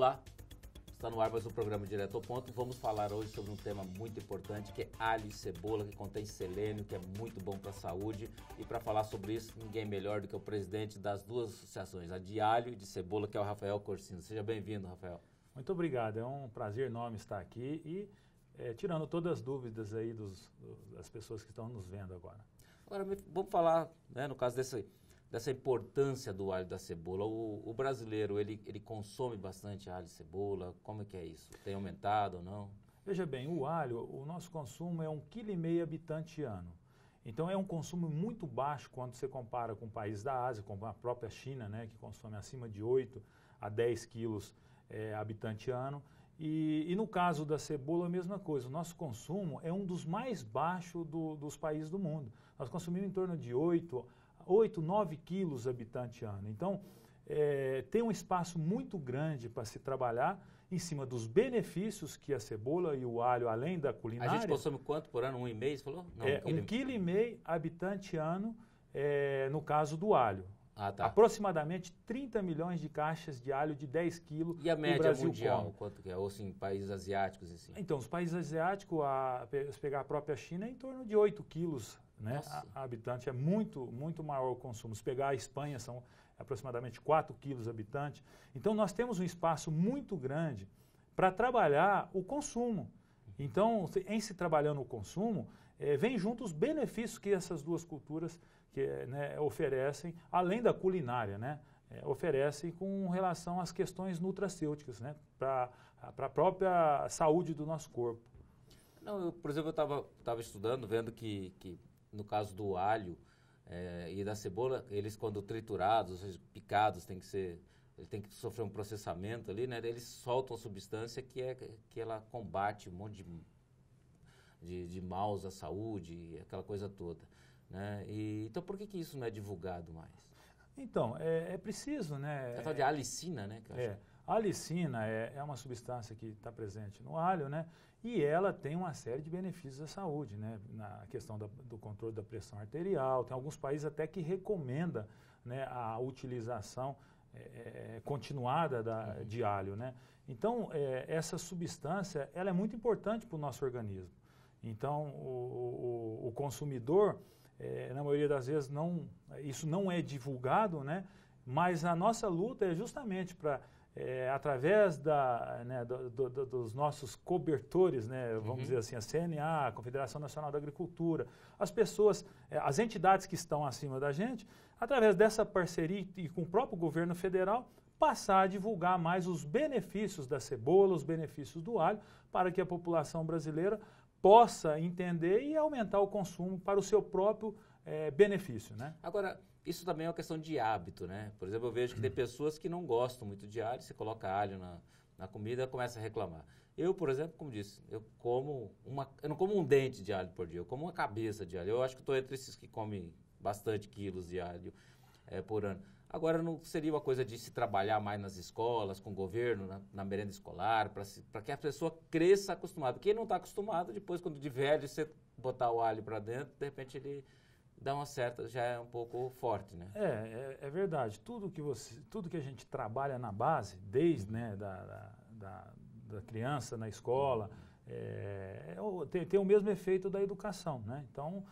Olá, está no ar mais um programa Direto ao Ponto. Vamos falar hoje sobre um tema muito importante que é alho e cebola, que contém selênio, que é muito bom para a saúde. E para falar sobre isso, ninguém melhor do que o presidente das duas associações, a de alho e de cebola, que é o Rafael Corsino. Seja bem-vindo, Rafael. Muito obrigado, é um prazer enorme estar aqui e tirando todas as dúvidas aí das pessoas que estão nos vendo agora. Agora, vamos falar, né, no caso dessa importância do alho e da cebola. O brasileiro, ele consome bastante alho e cebola? Como é que é isso? Tem aumentado ou não? Veja bem, o alho, o nosso consumo é 1,5 kg habitante ano. Então é um consumo muito baixo quando você compara com países da Ásia, como a própria China, né, que consome acima de 8 a 10 quilos habitante ano. E no caso da cebola, a mesma coisa. O nosso consumo é um dos mais baixos dos países do mundo. Nós consumimos em torno de 8, 9 quilos habitante ano. Então, tem um espaço muito grande para se trabalhar em cima dos benefícios que a cebola e o alho, além da culinária... A gente consome quanto por ano? 1,5, você falou? Não, 1,5 kg habitante ano, no caso do alho. Ah, tá. Aproximadamente 30 milhões de caixas de alho de 10 quilos. E a média mundial, quanto que é? Ou assim, países asiáticos assim? Então, os países asiáticos, se pegar a própria China, é em torno de 8 quilos, né, a habitante. É muito, muito maior o consumo. Se pegar a Espanha, são aproximadamente 4 quilos habitante. Então, nós temos um espaço muito grande para trabalhar o consumo. Então, em se trabalhando o consumo, vem junto os benefícios que essas duas culturas oferecem, além da culinária, né, oferecem com relação às questões nutracêuticas, né, para a própria saúde do nosso corpo. Não, por exemplo, eu estava estudando, vendo que no caso do alho e da cebola, eles quando triturados, ou seja, picados, ele tem que sofrer um processamento ali, né? Eles soltam a substância que ela combate um monte de maus à saúde, aquela coisa toda, né? Então, por que isso não é divulgado mais? Então, é preciso, né? É tal de alicina, né? Que eu acho. A alicina é uma substância que está presente no alho, né? E ela tem uma série de benefícios à saúde, né? Na questão do controle da pressão arterial. Tem alguns países até que recomendam, né, a utilização continuada de alho, né? Então, essa substância ela é muito importante para o nosso organismo. Então, o consumidor, na maioria das vezes, isso não é divulgado, né? Mas a nossa luta é justamente para, através dos nossos cobertores, né, vamos dizer assim, a CNA, a Confederação Nacional da Agricultura, as pessoas, as entidades que estão acima da gente, através dessa parceria e com o próprio governo federal, passar a divulgar mais os benefícios da cebola, os benefícios do alho, para que a população brasileira possa entender e aumentar o consumo para o seu próprio benefício, né? Agora, isso também é uma questão de hábito, né? Por exemplo, eu vejo que tem pessoas que não gostam muito de alho, você coloca alho na comida e começa a reclamar. Eu, por exemplo, como disse, eu não como um dente de alho por dia, eu como uma cabeça de alho. Eu acho que estou entre esses que comem bastante quilos de alho por ano. Agora, não seria uma coisa de se trabalhar mais nas escolas, com o governo, na merenda escolar, para que a pessoa cresça acostumada. Quem não está acostumado, depois, quando de velho, você botar o alho para dentro, de repente ele dá uma certa, já é um pouco forte, né? É verdade. Tudo que a gente trabalha na base, desde, né, da criança na escola, tem o mesmo efeito da educação, né? Então,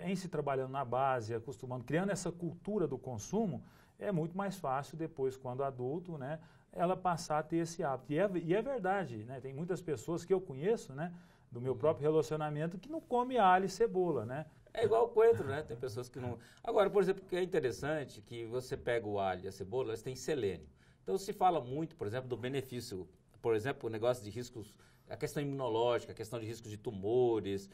em se trabalhando na base, acostumando, criando essa cultura do consumo, é muito mais fácil depois, quando adulto, né, ela passar a ter esse hábito. E é verdade, né? Tem muitas pessoas que eu conheço, né, do meu próprio relacionamento, que não come alho e cebola, né? É igual o coentro, né? Tem pessoas que não... Agora, por exemplo, o que é interessante que você pega o alho e a cebola, elas têm selênio. Então, se fala muito, por exemplo, do benefício, por exemplo, o negócio de riscos, a questão imunológica, a questão de riscos de tumores,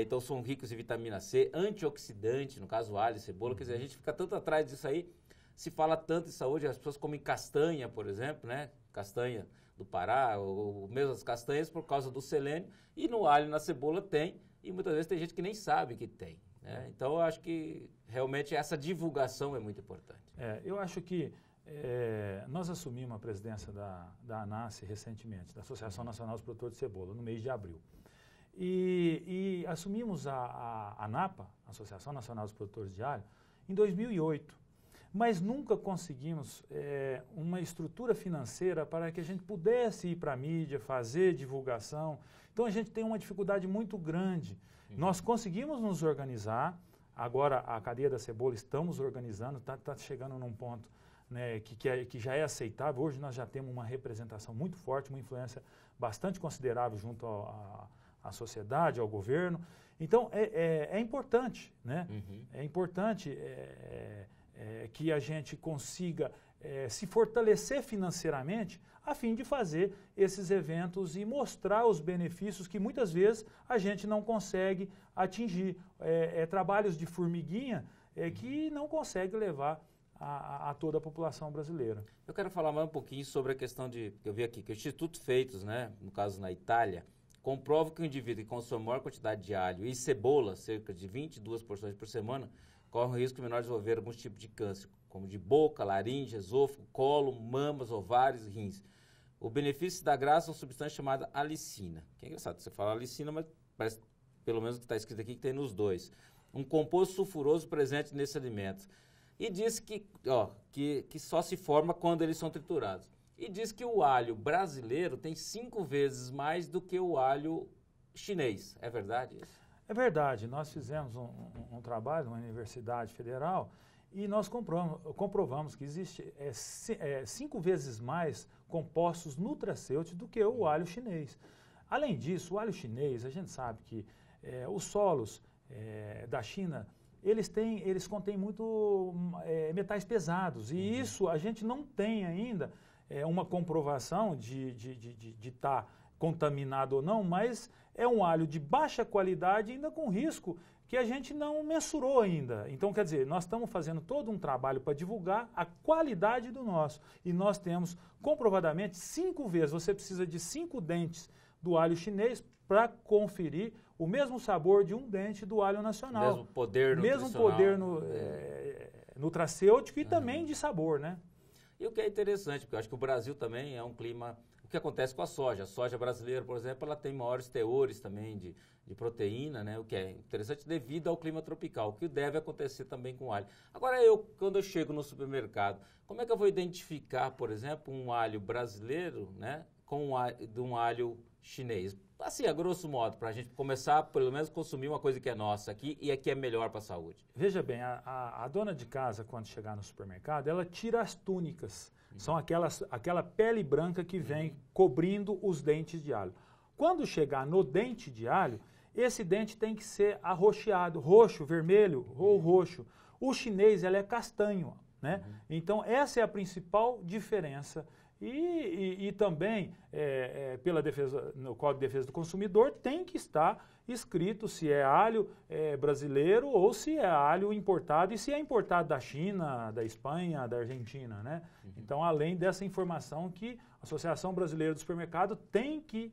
então são ricos em vitamina C, antioxidante, no caso alho e cebola, quer dizer, a gente fica tanto atrás disso aí, se fala tanto em saúde, as pessoas comem castanha, por exemplo, né? Castanha do Pará, ou mesmo as castanhas por causa do selênio, e no alho e na cebola tem, e muitas vezes tem gente que nem sabe que tem, né? Então eu acho que realmente essa divulgação é muito importante. Eu acho que nós assumimos a presidência da ANACE recentemente, da Associação Nacional dos Produtores de Cebola, no mês de abril. E assumimos a ANAPA, Associação Nacional dos Produtores de Alho, em 2008. mas nunca conseguimos uma estrutura financeira para que a gente pudesse ir para a mídia, fazer divulgação. Então a gente tem uma dificuldade muito grande. Nós conseguimos nos organizar, agora a cadeia da cebola estamos organizando, está chegando num ponto, né, que já é aceitável. Hoje nós já temos uma representação muito forte, uma influência bastante considerável junto à sociedade, ao governo. Então é importante, né? É importante que a gente consiga se fortalecer financeiramente a fim de fazer esses eventos e mostrar os benefícios que muitas vezes a gente não consegue atingir. Trabalhos de formiguinha que não consegue levar a toda a população brasileira. Eu quero falar mais um pouquinho sobre a questão que eu vi aqui, que o Instituto Feitos, né, no caso na Itália, comprova que o indivíduo que consome maior quantidade de alho e cebola, cerca de 22 porções por semana, corre o risco menor de desenvolver alguns tipos de câncer, como de boca, laringe, esôfago, colo, mamas, ovários e rins. O benefício da graça é uma substância chamada alicina. Que é engraçado, você fala alicina, mas parece, pelo menos o que está escrito aqui, que tem nos dois. Um composto sulfuroso presente nesse alimento. E diz que só se forma quando eles são triturados. E diz que o alho brasileiro tem 5 vezes mais do que o alho chinês. É verdade isso? É verdade. Nós fizemos um trabalho numa universidade federal e nós comprovamos que existe 5 vezes mais compostos nutracêuticos do que o alho chinês. Além disso, o alho chinês, a gente sabe que os solos da China, eles contêm muito metais pesados, e isso a gente não tem ainda uma comprovação de estar contaminado ou não, mas é um alho de baixa qualidade, ainda com risco que a gente não mensurou ainda. Então, quer dizer, nós estamos fazendo todo um trabalho para divulgar a qualidade do nosso, e nós temos comprovadamente 5 vezes, você precisa de 5 dentes do alho chinês para conferir o mesmo sabor de um dente do alho nacional. Mesmo poder nutricional. Mesmo poder nutracêutico e também de sabor, né? E o que é interessante, porque eu acho que o Brasil também é um clima... O que acontece com a soja? A soja brasileira, por exemplo, ela tem maiores teores também de proteína, né? O que é interessante devido ao clima tropical, o que deve acontecer também com o alho. Agora, quando eu chego no supermercado, como é que eu vou identificar, por exemplo, um alho brasileiro, né, de um alho chinês? Assim, a grosso modo, para a gente começar, pelo menos, consumir uma coisa que é nossa aqui e aqui é melhor para a saúde. Veja bem, a dona de casa, quando chegar no supermercado, ela tira as túnicas. São aquela pele branca que vem cobrindo os dentes de alho. Quando chegar no dente de alho, esse dente tem que ser arroxeado, roxo, vermelho ou roxo. O chinês, ele é castanho, né? Então, essa é a principal diferença. E também, pela defesa, no Código de Defesa do Consumidor, tem que estar escrito se é alho brasileiro ou se é alho importado, e se é importado da China, da Espanha, da Argentina, né? Então, além dessa informação que a Associação Brasileira do Supermercado tem que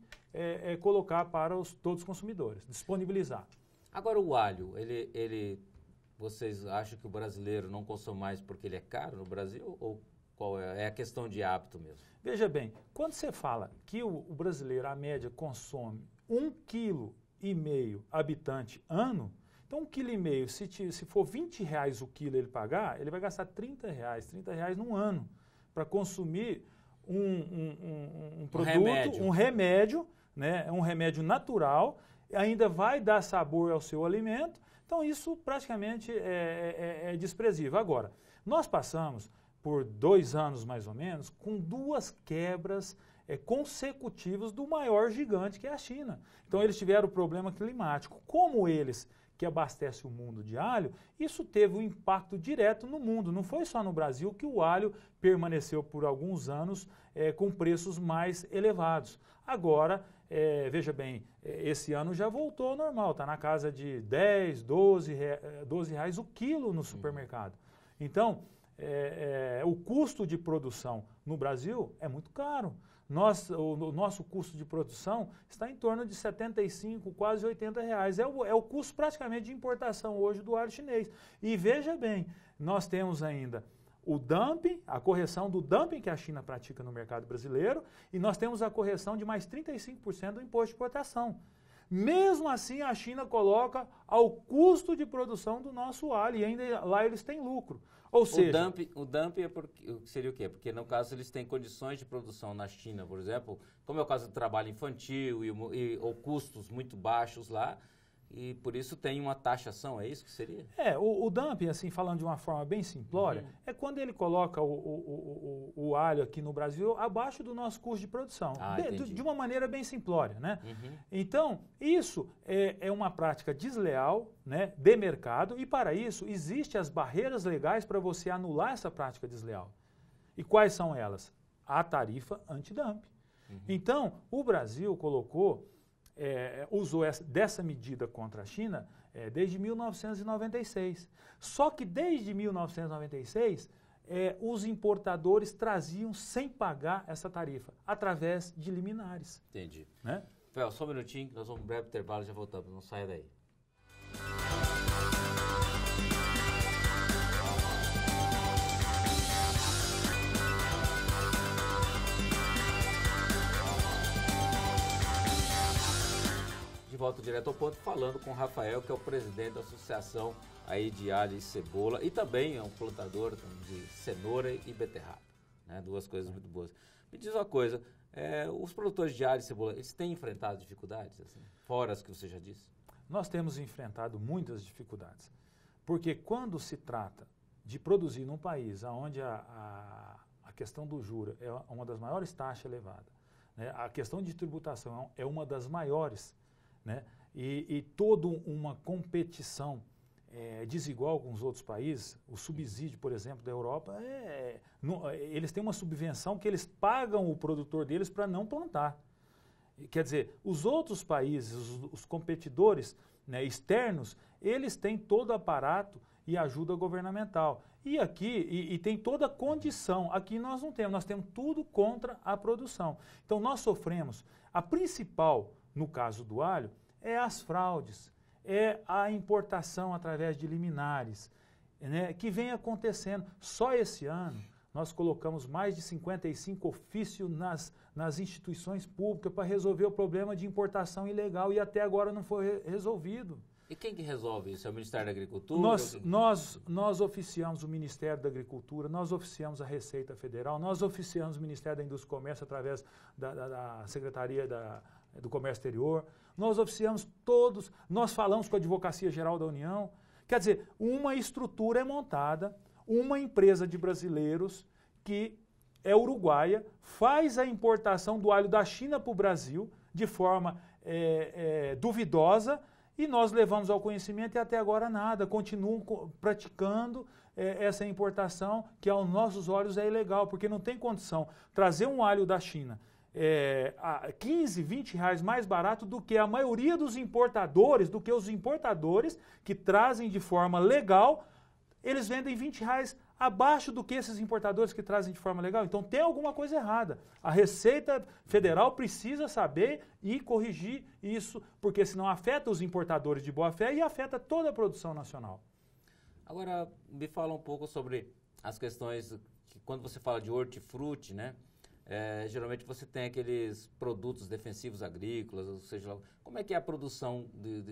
colocar para todos os consumidores, disponibilizar. Agora, o alho, vocês acham que o brasileiro não consome mais porque ele é caro no Brasil, ou qual é? É a questão de hábito mesmo? Veja bem, quando você fala que o brasileiro, a média, consome 1,5 kg habitante ano, então 1,5 kg, se for R$20 o quilo ele pagar, ele vai gastar R$30 num ano para consumir um produto, um remédio, né, um remédio natural, ainda vai dar sabor ao seu alimento. Então isso praticamente é desprezível. Agora, nós passamos por 2 anos mais ou menos, com 2 quebras consecutivas do maior gigante que é a China. Então eles tiveram problema climático. Como eles que abastecem o mundo de alho, isso teve um impacto direto no mundo. Não foi só no Brasil que o alho permaneceu por alguns anos com preços mais elevados. Agora, veja bem, esse ano já voltou ao normal, está na casa de 10, 12 reais o quilo no supermercado. Então, o custo de produção no Brasil é muito caro. O nosso custo de produção está em torno de 75, quase 80 reais. É o custo praticamente de importação hoje do alho chinês. E veja bem, nós temos ainda o dumping, a correção do dumping que a China pratica no mercado brasileiro, e nós temos a correção de mais 35% do imposto de importação. Mesmo assim, a China coloca ao custo de produção do nosso alho e ainda lá eles têm lucro. Ou seja, o dumping é seria o quê? Porque no caso eles têm condições de produção na China, por exemplo, como é o caso do trabalho infantil ou custos muito baixos lá, e por isso tem uma taxação, é isso que seria? O dumping, assim, falando de uma forma bem simplória, é quando ele coloca o alho aqui no Brasil abaixo do nosso custo de produção. De uma maneira bem simplória, né? Então, isso é uma prática desleal, né, de mercado, e para isso existem as barreiras legais para você anular essa prática desleal. E quais são elas? A tarifa antidumping. Então, o Brasil usou dessa medida contra a China desde 1996. Só que desde 1996, os importadores traziam sem pagar essa tarifa, através de liminares. Entendi. Né? Fel, só um minutinho, nós vamos um breve intervalo e já voltamos, não saia daí. De volta direto ao ponto, falando com o Rafael, que é o presidente da associação aí de alho e cebola, e também é um plantador de cenoura e beterraba, né? Duas coisas muito boas. Me diz uma coisa, os produtores de alho e cebola, eles têm enfrentado dificuldades, assim, fora as que você já disse? Nós temos enfrentado muitas dificuldades, porque quando se trata de produzir num país onde a questão do juro é uma das maiores taxas elevadas, né? A questão de tributação é uma das maiores, né? E toda uma competição desigual com os outros países, o subsídio, por exemplo, da Europa, eles têm uma subvenção que eles pagam o produtor deles para não plantar. Quer dizer, os outros países, os competidores, né, externos, eles têm todo o aparato e ajuda governamental. E aqui, e tem toda a condição, aqui nós não temos, nós temos tudo contra a produção. Então nós sofremos, a principal, no caso do alho, é as fraudes, é a importação através de liminares, né, que vem acontecendo. Só esse ano nós colocamos mais de 55 ofícios nas instituições públicas para resolver o problema de importação ilegal e até agora não foi resolvido. E quem que resolve isso? É o Ministério da Agricultura? Nós oficiamos o Ministério da Agricultura, nós oficiamos a Receita Federal, nós oficiamos o Ministério da Indústria e Comércio através da Secretaria do Comércio Exterior, nós oficiamos todos, nós falamos com a Advocacia Geral da União. Quer dizer, uma estrutura é montada, uma empresa de brasileiros que é uruguaia, faz a importação do alho da China para o Brasil de forma duvidosa, e nós levamos ao conhecimento e até agora nada, continuam praticando essa importação que aos nossos olhos é ilegal, porque não tem condição trazer um alho da China a 15, 20 reais mais barato do que a maioria dos importadores, do que os importadores que trazem de forma legal, eles vendem 20 reais abaixo do que esses importadores que trazem de forma legal. Então tem alguma coisa errada. A Receita Federal precisa saber e corrigir isso, porque senão afeta os importadores de boa fé e afeta toda a produção nacional. Agora, me fala um pouco sobre as questões que quando você fala de hortifruti, né? Geralmente você tem aqueles produtos defensivos agrícolas, ou seja, como é que é a produção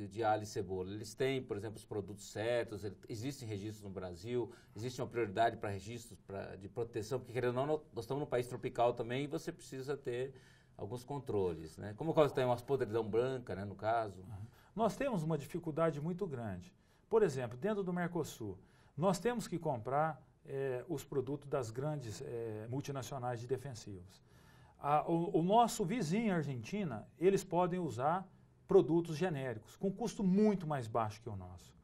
de alho e cebola? Eles têm, por exemplo, os produtos certos, existem registros no Brasil, existe uma prioridade para registros de proteção, porque querendo ou não, nós estamos num país tropical também e você precisa ter alguns controles, né? Como você tem umas podridão branca, né, no caso? Nós temos uma dificuldade muito grande. Por exemplo, dentro do Mercosul, nós temos que comprar os produtos das grandes multinacionais de defensivos. O nosso vizinho, a Argentina, eles podem usar produtos genéricos, com custo muito mais baixo que o nosso.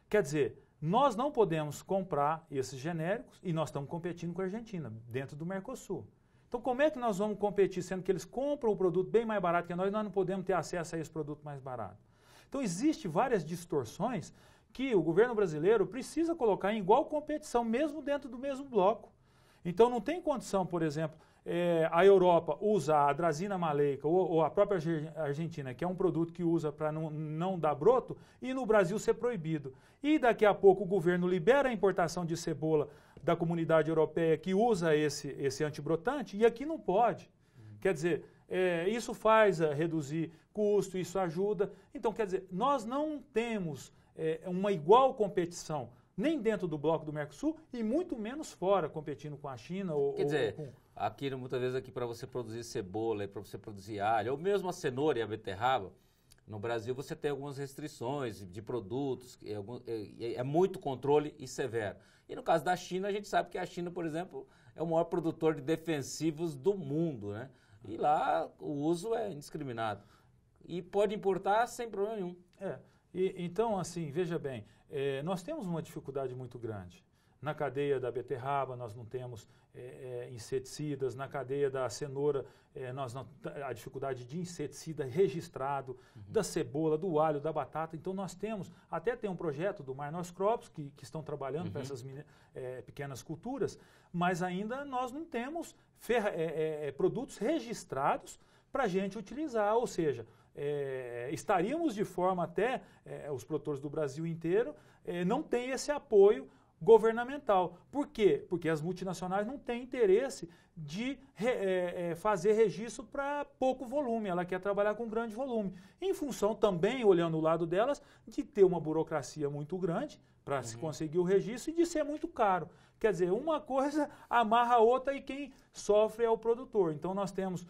Quer dizer, nós não podemos comprar esses genéricos e nós estamos competindo com a Argentina, dentro do Mercosul. Então, como é que nós vamos competir, sendo que eles compram o produto bem mais barato que nós não podemos ter acesso a esse produto mais barato? Então, existem várias distorções que o governo brasileiro precisa colocar em igual competição, mesmo dentro do mesmo bloco. Então não tem condição, por exemplo, a Europa usa a Dracaena maleica ou a própria Argentina, que é um produto que usa para não dar broto, e no Brasil ser proibido. E daqui a pouco o governo libera a importação de cebola da comunidade europeia que usa esse antibrotante, e aqui não pode. Quer dizer, isso faz reduzir custo, isso ajuda. Então, quer dizer, nós não temos uma igual competição, nem dentro do bloco do Mercosul e muito menos fora, competindo com a China. Quer dizer, aqui muitas vezes aqui para você produzir cebola, para você produzir alho, ou mesmo a cenoura e a beterraba, no Brasil você tem algumas restrições de produtos, é muito controle e severo. E no caso da China, a gente sabe que a China, por exemplo, é o maior produtor de defensivos do mundo, né? E lá o uso é indiscriminado. E pode importar sem problema nenhum. Então, assim, veja bem, nós temos uma dificuldade muito grande. Na cadeia da beterraba, nós não temos inseticidas. Na cadeia da cenoura, a dificuldade de inseticida registrado, da cebola, do alho, da batata. Então, nós temos, até tem um projeto do Minor Crops, que estão trabalhando para essas pequenas culturas, mas ainda nós não temos produtos registrados para a gente utilizar, ou seja, estaríamos de forma até, os produtores do Brasil inteiro, não têm esse apoio governamental. Por quê? Porque as multinacionais não têm interesse de fazer registro para pouco volume, ela quer trabalhar com grande volume. Em função também, olhando o lado delas, de ter uma burocracia muito grande para se conseguir o registro e de ser muito caro. Quer dizer, uma coisa amarra a outra e quem sofre é o produtor. Então nós temos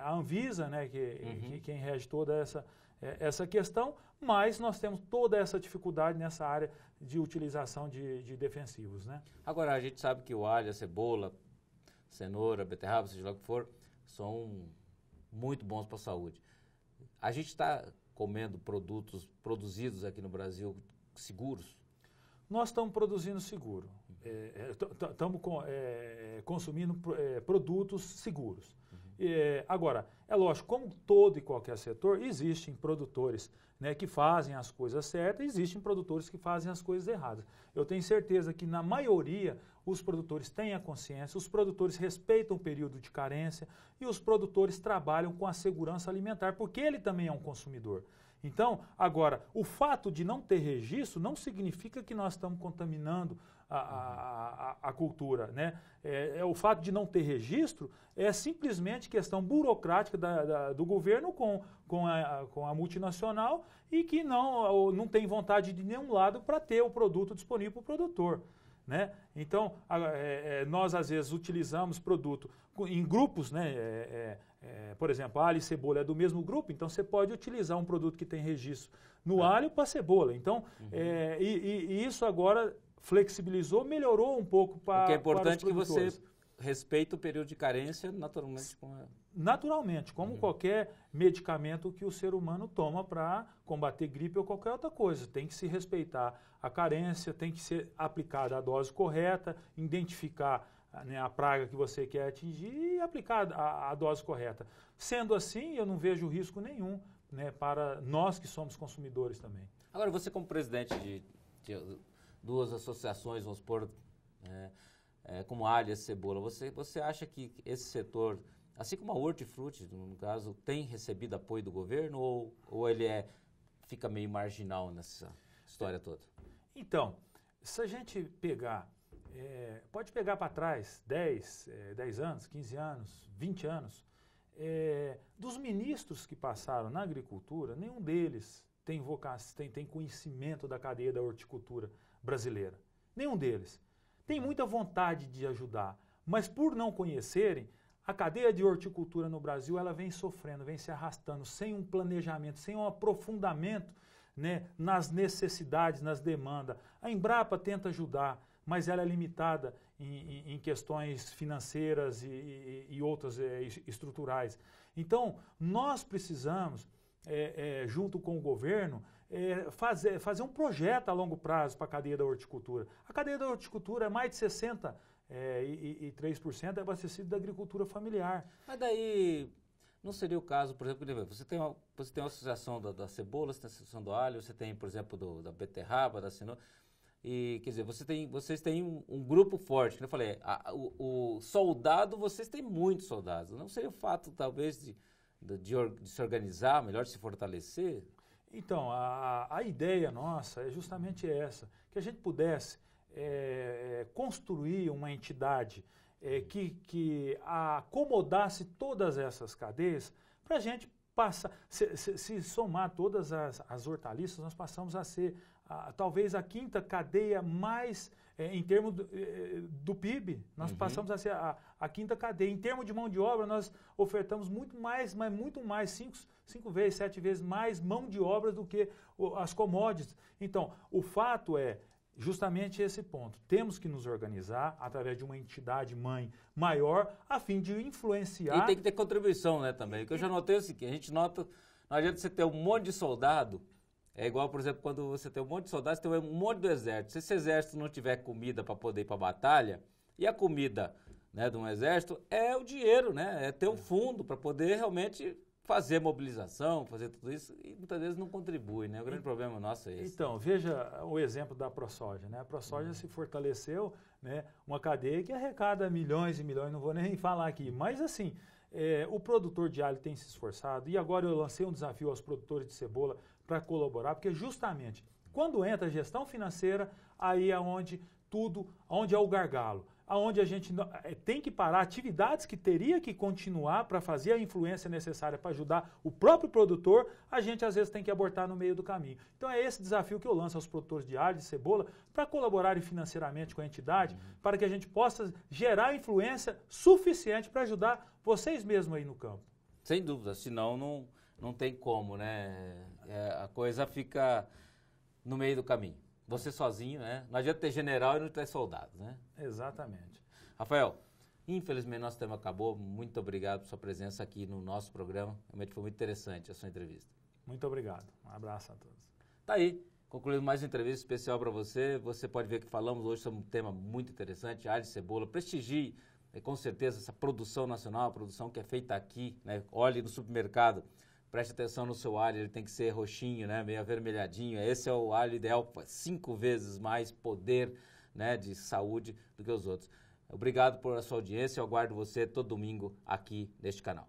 a Anvisa, né, quem rege toda essa questão, mas nós temos toda essa dificuldade nessa área de utilização de defensivos, né? Agora, a gente sabe que o alho, a cebola, cenoura, beterraba, seja lá o que for, são muito bons para a saúde. A gente está comendo produtos produzidos aqui no Brasil seguros? Nós estamos produzindo seguro. Estamos consumindo produtos seguros. Agora, é lógico, como todo e qualquer setor, existem produtores, né, que fazem as coisas certas, existem produtores que fazem as coisas erradas. Eu tenho certeza que, na maioria, os produtores têm a consciência, os produtores respeitam o período de carência e os produtores trabalham com a segurança alimentar, porque ele também é um consumidor. Então, agora, o fato de não ter registro não significa que nós estamos contaminando a cultura, né? O fato de não ter registro é simplesmente questão burocrática do governo com a multinacional e que não tem vontade de nenhum lado para ter o produto disponível para o produtor, né? Então, nós às vezes utilizamos produto em grupos, né? Por exemplo, alho e cebola é do mesmo grupo, então você pode utilizar um produto que tem registro no alho para cebola. Então, e isso agora flexibilizou, melhorou um pouco para os produtores. O que é importante é que você respeita o período de carência naturalmente. Naturalmente, como qualquer medicamento que o ser humano toma para combater gripe ou qualquer outra coisa. Tem que se respeitar a carência, tem que ser aplicada a dose correta, identificar, né, a praga que você quer atingir e aplicar a dose correta. Sendo assim, eu não vejo risco nenhum, né, para nós que somos consumidores também. Agora, você como presidente de duas associações, vamos supor, como alho e cebola, você acha que esse setor, assim como a hortifruti, no caso, tem recebido apoio do governo ou ele fica meio marginal nessa história toda? Então, se a gente pegar, pode pegar para trás 10 anos, 15 anos, 20 anos, dos ministros que passaram na agricultura, nenhum deles tem conhecimento da cadeia da horticultura brasileira. Nenhum deles. Tem muita vontade de ajudar, mas por não conhecerem, a cadeia de horticultura no Brasil ela vem sofrendo, vem se arrastando, sem um planejamento, sem um aprofundamento, né, nas necessidades, nas demandas. A Embrapa tenta ajudar, mas ela é limitada em questões financeiras e outras estruturais. Então, nós precisamos, junto com o governo, fazer um projeto a longo prazo para a cadeia da horticultura. A cadeia da horticultura é mais de 63% é abastecida da agricultura familiar. Mas daí não seria o caso, por exemplo, você tem uma associação da cebola, você tem a associação do alho, você tem, por exemplo, da beterraba, da cenoura. E, quer dizer, vocês têm um grupo forte. Eu falei, o soldado, vocês têm muitos soldados. Não seria o fato, talvez, de se organizar melhor, de se fortalecer? Então, a ideia nossa é justamente essa, que a gente pudesse construir uma entidade que acomodasse todas essas cadeias para a gente se somar todas as hortaliças, nós passamos a ser talvez a quinta cadeia mais, em termos do PIB, nós passamos a ser a quinta cadeia. Em termos de mão de obra, nós ofertamos muito mais, mas muito mais, 5 vezes, 7 vezes mais mão de obra do que as commodities. Então, o fato é justamente esse ponto. Temos que nos organizar através de uma entidade mãe maior, a fim de influenciar... E tem que ter contribuição, né, também. O que eu já notei é o seguinte, a gente nota, não adianta você ter um monte de soldado, é igual, por exemplo, quando você tem um monte de soldados, você tem um monte do exército. Se esse exército não tiver comida para poder ir para a batalha, e a comida, né, de um exército é o dinheiro, né, é ter um fundo para poder realmente fazer mobilização, fazer tudo isso, e muitas vezes não contribui, né? O grande problema nosso é esse. Então, veja o exemplo da ProSoja, né? A ProSoja se fortaleceu, né? Uma cadeia que arrecada milhões e milhões, não vou nem falar aqui, mas assim, o produtor de alho tem se esforçado, e agora eu lancei um desafio aos produtores de cebola para colaborar, porque justamente quando entra a gestão financeira, aí é onde é o gargalo, aonde a gente tem que parar atividades que teria que continuar para fazer a influência necessária para ajudar o próprio produtor, a gente às vezes tem que abortar no meio do caminho. Então é esse desafio que eu lanço aos produtores de alho e cebola para colaborarem financeiramente com a entidade, para que a gente possa gerar influência suficiente para ajudar vocês mesmos aí no campo. Sem dúvida, senão não tem como, né? A coisa fica no meio do caminho. Você sozinho, né? Não adianta ter general e não ter soldado, né? Exatamente. Rafael, infelizmente nosso tempo acabou. Muito obrigado por sua presença aqui no nosso programa. Realmente foi muito interessante a sua entrevista. Muito obrigado. Um abraço a todos. Tá aí. Concluímos mais uma entrevista especial para você. Você pode ver que falamos hoje sobre um tema muito interessante, alho e cebola. Prestigie, com certeza, essa produção nacional, a produção que é feita aqui, né? Olhe no supermercado. Preste atenção no seu alho, ele tem que ser roxinho, né, meio avermelhadinho. Esse é o alho ideal, 5 vezes mais poder, né, de saúde do que os outros. Obrigado por a sua audiência, eu aguardo você todo domingo aqui neste canal.